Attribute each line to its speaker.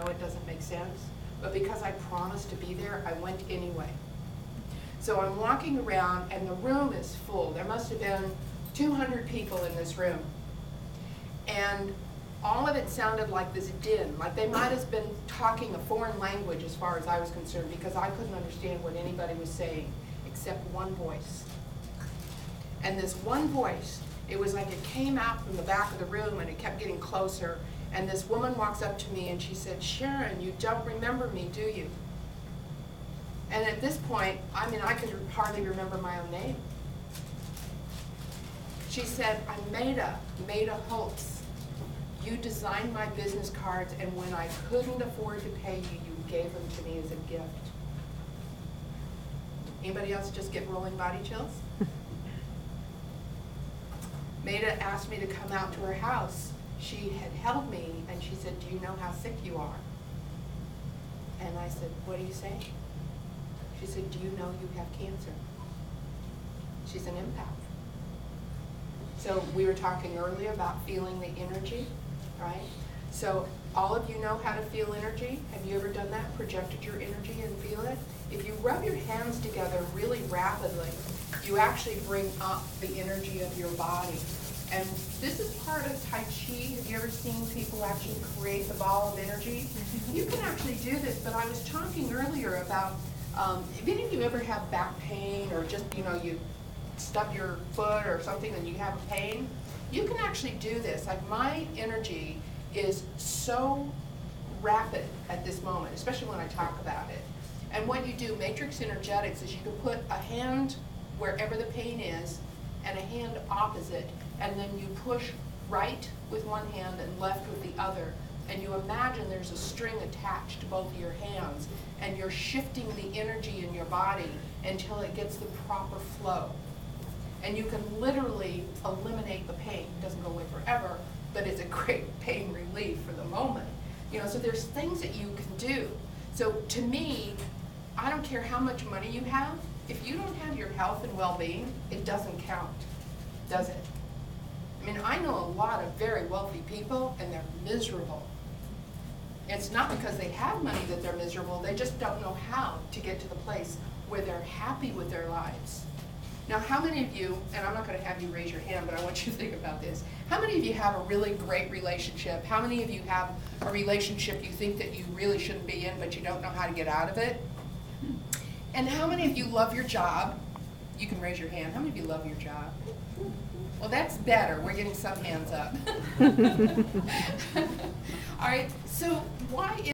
Speaker 1: know it doesn't make sense, but because I promised to be there, I went anyway. So I'm walking around and the room is full. There must have been 200 people in this room. And all of it sounded like this din, like they might have been talking a foreign language as far as I was concerned, because I couldn't understand what anybody was saying except one voice. And this one voice, it was like it came out from the back of the room and it kept getting closer. And this woman walks up to me and she said, "Sharon, you don't remember me, do you?" And at this point, I mean, I could hardly remember my own name. She said, "I'm Maida Holtz. You designed my business cards, and when I couldn't afford to pay you, you gave them to me as a gift." Anybody else just get rolling body chills? Maida asked me to come out to her house. She had held me, and she said, "Do you know how sick you are?" And I said, "What are you saying?" She said, "Do you know you have cancer?" She's an empath. So we were talking earlier about feeling the energy, right? So all of you know how to feel energy. Have you ever done that? Projected your energy and feel it? If you rub your hands together really rapidly, you actually bring up the energy of your body. And this is part of Tai Chi. Have you ever seen people actually create the ball of energy? You can actually do this, but I was talking earlier about, if any of you ever have back pain, or just, you stub your foot or something and you have a pain, you can actually do this. Like, my energy is so rapid at this moment, especially when I talk about it. And what you do, matrix energetics, is you can put a hand wherever the pain is and a hand opposite, and then you push right with one hand and left with the other, and you imagine there's a string attached to both of your hands, and you're shifting the energy in your body until it gets the proper flow. And you can literally eliminate the pain. It doesn't go away forever, but it's a great pain relief for the moment. So there's things that you can do. So to me, I don't care how much money you have, if you don't have your health and well-being, it doesn't count, does it? I mean, I know a lot of very wealthy people, and they're miserable. It's not because they have money that they're miserable, they just don't know how to get to the place where they're happy with their lives. Now, how many of you, and I'm not going to have you raise your hand, but I want you to think about this. How many of you have a really great relationship? How many of you have a relationship you think that you really shouldn't be in, but you don't know how to get out of it? And how many of you love your job? You can raise your hand. How many of you love your job? Well, that's better. We're getting some hands up. All right, so why is